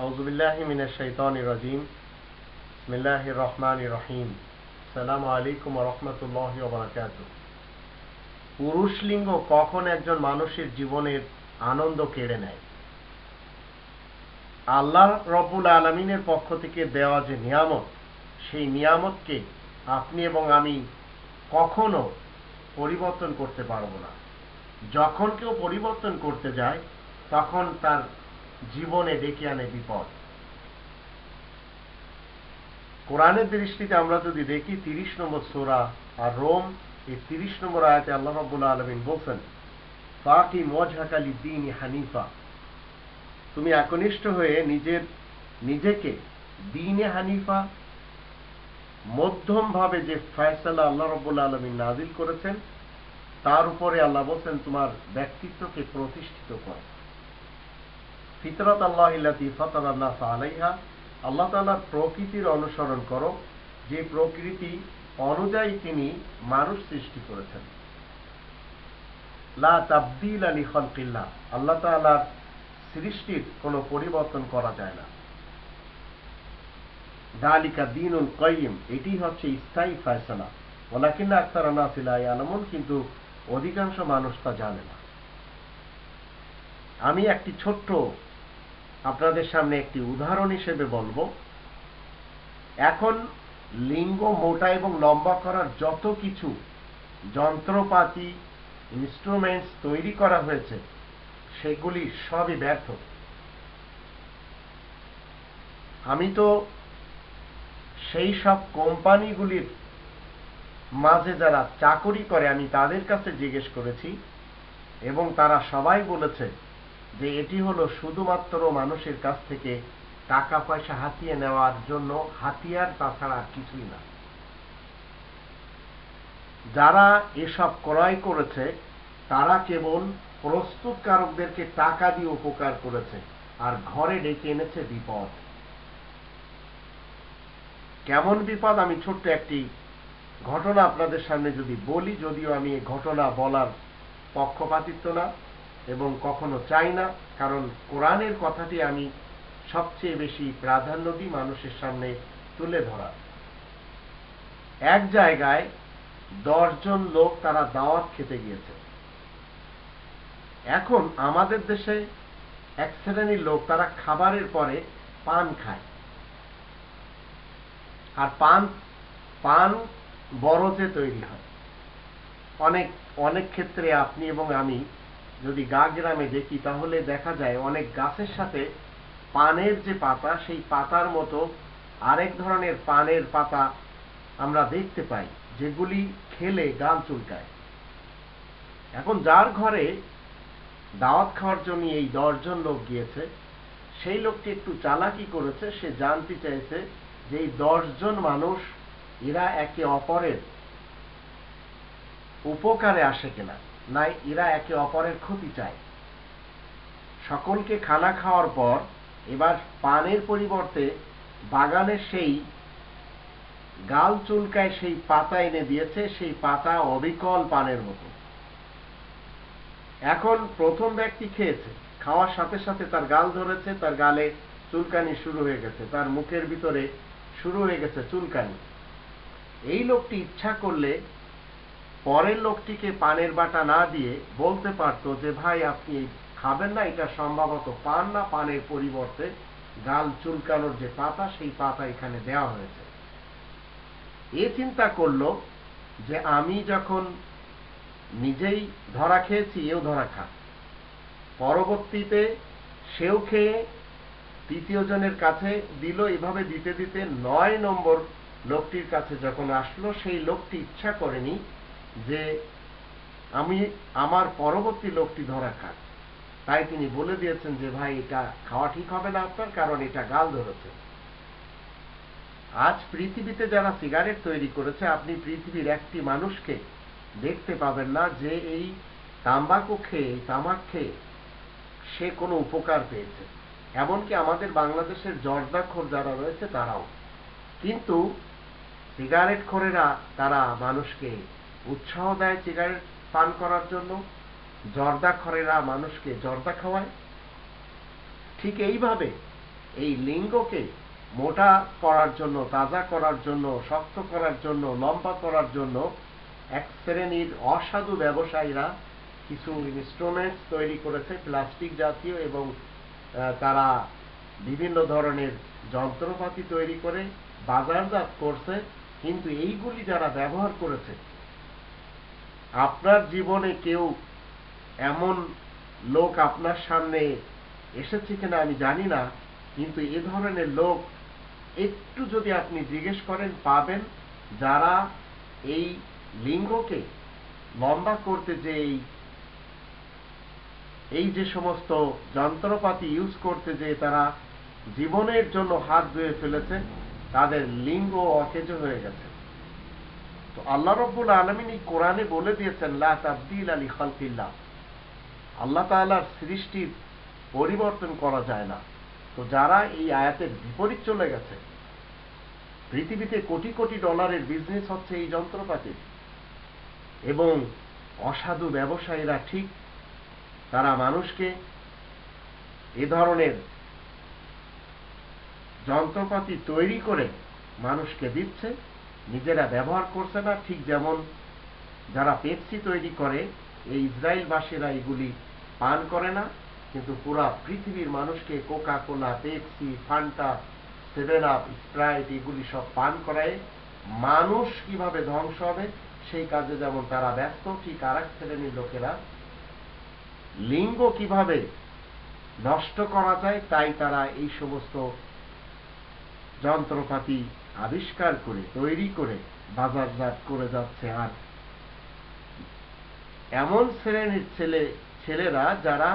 আউযুবিল্লাহি মিনাশ শাইতানির রাজিম। বিসমিল্লাহির রহমানির রহিম। আসসালামু আলাইকুম ওয়া রাহমাতুল্লাহি ওয়া বারাকাতুহু। পুরুষ লিঙ্গ কখন একজন মানুষের জীবনের আনন্দ কেড়ে নেয়? আল্লাহ রব্বুল আলামিনের পক্ষ থেকে দেওয়া যে নিয়ামত, সেই নিয়ামতকে আপনি এবং আমি কখনো পরিবর্তন করতে পারবো না। যখন কেউ পরিবর্তন করতে যায় তখন তার জীবনে ডেকে আনে বিপদ। কোরআনের দৃষ্টিতে আমরা যদি দেখি ৩০ নম্বর সূরা আর রোম, এই ৩০ নম্বর আয়াতে আল্লাহ রাব্বুল আলামিন বলছেন, ফাকিম ওয়াজহাকা লিদ্দীনি হানিফা, তুমি একনিষ্ঠ হয়ে নিজেকে দ্বীনে হানিফা, মধ্যম ভাবে যে ফয়সালা আল্লাহ রাব্বুল আলামিন নাজিল করেছেন তার উপরে আল্লাহ বলছেন তোমার ব্যক্তিত্বকে প্রতিষ্ঠিত করো। ফিতরাত আল্লাহিল্লাতী ফাতারান নাস আলাইহা, আল্লাহ তাআলার প্রকৃতির অনুসরণ করো, যে প্রকৃতি অনুযায়ী তিনি মানুষ সৃষ্টি করেছেন। লা তাবদীলা লিখালকিল্লাহ, আল্লাহ তাআলার সৃষ্টির কোনো পরিবর্তন করা যায় না। যালিকা দীনুল কাইয়্যিম, এটি হচ্ছে স্থায়ী ফয়সালা। ওয়ালাকিন্না আকতারান নাসি লা ইয়ালামুন, কিন্তু অধিকাংশ মানুষ তা জানে না। আমি একটি ছোট্ট আপনাদের সামনে একটি উদাহরণ হিসেবে বলবো। এখন লিঙ্গ মোটা এবং লম্বা করার যত কিছু যন্ত্রপাতি, ইনস্ট্রুমেন্টস তৈরি করা হয়েছে সেগুলি সবই ব্যর্থ। আমি তো সেই সব কোম্পানিগুলির মাঝে যারা চাকরি করে আমি তাদের কাছে জিজ্ঞেস করেছি এবং তারা সবাই বলেছে যে এটি হলো শুধুমাত্র মানুষের কাছ থেকে টাকা পয়সা হাতিয়ে নেওয়ার জন্য হাতিয়ার, তাছাড়া আর কিছুই না। যারা এসব ক্রয় করেছে তারা কেবল প্রস্তুতকারকদেরকে টাকা দিয়ে উপকার করেছে আর ঘরে ডেকে এনেছে বিপদ। কেমন বিপদ? আমি ছোট্ট একটি ঘটনা আপনাদের সামনে যদি বলি, যদিও আমি এই ঘটনা বলার পক্ষপাতিত্ব না এবং কখনো চাই না, কারণ কোরআনের কথাটি আমি সবচেয়ে বেশি প্রাধান্য দিই মানুষের সামনে তুলে ধরা। এক জায়গায় 10 জন লোক তারা দাওয়াত খেতে গিয়েছে। এখন আমাদের দেশে এক শ্রেণীর লোক তারা খাবারের পরে পান খায়, আর পান বরজে তৈরি হয়। অনেক অনেক ক্ষেত্রে আপনি এবং আমি যদি গ্রামে দেখি তাহলে দেখা যায় অনেক গাছের সাথে পানের যে পাতা, সেই পাতার মতো আরেক ধরনের পানের পাতা আমরা দেখতে পাই, যেগুলি খেলে গাল চুলকায়। এখন যার ঘরে দাওয়াত খাওয়ার জন্য এই 10 জন লোক গিয়েছে, সেই লোকটি একটু চালাকি করেছে। সে জানতে চাইছে যে এই 10 জন মানুষ এরা একে অপরের উপকারে আসে কিনা, না এরা একে অপরের ক্ষতি চায়। সকলকে খানা খাওয়ার পর এবার পানের পরিবর্তে বাগানের সেই গাল চুলকায় সেই পাতা এনে দিয়েছে, সেই পাতা অবিকল পানের মতো। এখন প্রথম ব্যক্তি খেয়েছে, খাওয়ার সাথে সাথে তার গাল ধরেছে, তার গালে চুলকানি শুরু হয়ে গেছে, তার মুখের ভিতরে শুরু হয়ে গেছে চুলকানি। এই লোকটি ইচ্ছা করলে পরের লোকটিকে পানের বাটা না দিয়ে বলতে পারতো যে ভাই আপনি খাবেন না, এটা সম্ভবত পান না, পানের পরিবর্তে গাল চুলকানোর যে পাতা সেই পাতা এখানে দেওয়া হয়েছে। এ চিন্তা করলো যে আমি যখন নিজেই ধরা খেয়েছি, এও ধরা খাক। পরবর্তীতে সেও খেয়ে তৃতীয় জনের কাছে দিল। এভাবে দিতে দিতে 9 নম্বর লোকটির কাছে যখন আসলো, সেই লোকটি ইচ্ছা করেনি যে আমি আমার পরবর্তী লোকটি ধরা খাক। তাই তিনি বলে দিয়েছেন যে ভাই এটা খাওয়া ঠিক হবে না আপনার, কারণ এটা গাল ধরেছে। আজ পৃথিবীতে যারা সিগারেট তৈরি করেছে, আপনি পৃথিবীর একটি মানুষকে দেখতে পাবেন না যে এই তামাক খেয়ে সে কোনো উপকার পেয়েছে। এমনকি আমাদের বাংলাদেশের জর্দাখোর যারা রয়েছে তারাও। কিন্তু সিগারেট খোরেরা তারা মানুষকে উৎসাহ দেয় সিগারেট পান করার জন্য, জর্দাখোরেরা মানুষকে জর্দা খাওয়ায়। ঠিক এইভাবে এই লিঙ্গকে মোটা করার জন্য, তাজা করার জন্য, শক্ত করার জন্য, লম্বা করার জন্য এক শ্রেণীর অসাধু ব্যবসায়ীরা কিছু ইনস্ট্রুমেন্টস তৈরি করেছে প্লাস্টিক জাতীয়, এবং তারা বিভিন্ন ধরনের যন্ত্রপাতি তৈরি করে বাজারজাত করছে। কিন্তু এইগুলি যারা ব্যবহার করেছে, আপনার জীবনে কেউ এমন লোক আপনার সামনে এসেছে কিনা আমি জানি না, কিন্তু এ ধরনের লোক একটু যদি আপনি জিজ্ঞেস করেন পাবেন, যারা এই লিঙ্গকে লম্বা করতে যে এই যে সমস্ত যন্ত্রপাতি ইউজ করতে যে তারা জীবনের জন্য হাত ধুয়ে ফেলেছে, তাদের লিঙ্গ অকেজো হয়ে গেছে। তো আল্লাহ রাব্বুল আলামিন এই কোরআনে বলে দিয়েছেন, লা তাবদীলা লিখালকিল্লাহ, আল্লাহ তাআলার সৃষ্টির পরিবর্তন করা যায় না। তো যারা এই আয়াতের বিপরীত চলে গেছে, পৃথিবীতে কোটি কোটি ডলারের বিজনেস হচ্ছে এই যন্ত্রপাতির, এবং অসাধু ব্যবসায়ীরা ঠিক তারা মানুষকে এ ধরনের যন্ত্রপাতি তৈরি করে মানুষকে দিচ্ছে, নিজেরা ব্যবহার করছে না। ঠিক যেমন যারা পেপসি তৈরি করে, এই ইসরায়েলবাসীরা এগুলি পান করে না, কিন্তু পুরা পৃথিবীর মানুষকে Coca Cola, Pepsi, Fanta, 7 up, Sprite এগুলি সব পান করায় মানুষ কিভাবে ধ্বংস হবে সেই কাজে যেমন তারা ব্যস্ত, ঠিক আর এক শ্রেণীর লোকেরা লিঙ্গ কিভাবে নষ্ট করা যায় তাই তারা এই সমস্ত যন্ত্রপাতি আবিষ্কার করে, তৈরি করে বাজারজাত করে যাচ্ছে। আর এমন শ্রেণীর ছেলেরা যারা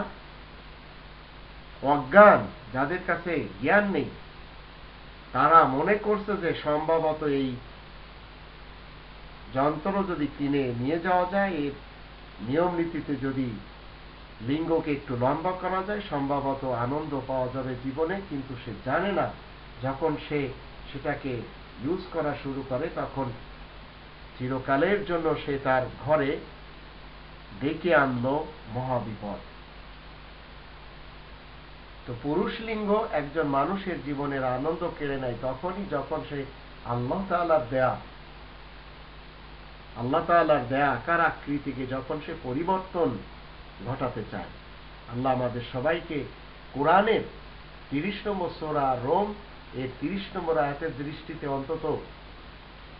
অজ্ঞান, যাদের কাছে জ্ঞান নেই, তারা মনে করছে যে সম্ভবত এই যন্ত্র যদি কিনে নিয়ে যাওয়া যায়, এর নিয়ম নীতিতে যদি লিঙ্গকে একটু লম্বা করা যায়, সম্ভবত আনন্দ পাওয়া যাবে জীবনে। কিন্তু সে জানে না, যখন সে সেটাকে ইউজ করা শুরু করে, তখন চিরকালের জন্য সে তার ঘরে ডেকে আনলো মহাবিপদ। তো পুরুষ লিঙ্গ একজন মানুষের জীবনের আনন্দ কেড়ে নেয় তখনই যখন সে আল্লাহ তাআলার দেয়া আকার আকৃতিকে যখন সে পরিবর্তন ঘটাতে চায়। আল্লাহ আমাদের সবাইকে কোরআনের 30 নম্বর সূরা রোম এর 30 নম্বর আয়াতের দৃষ্টিতে অন্তত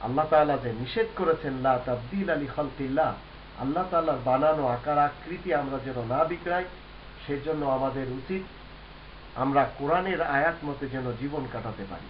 আল্লাহ তাআলা যে নিষেধ করেছেন, লা তাবদীলা লিখালকিল্লাহ, আল্লাহ তাআলার বানানো আকার আকৃতি আমরা যেন না বিগড়াই, সেজন্য আমাদের উচিত আমরা কোরআনের আয়াত মতে যেন জীবন কাটাতে পারি।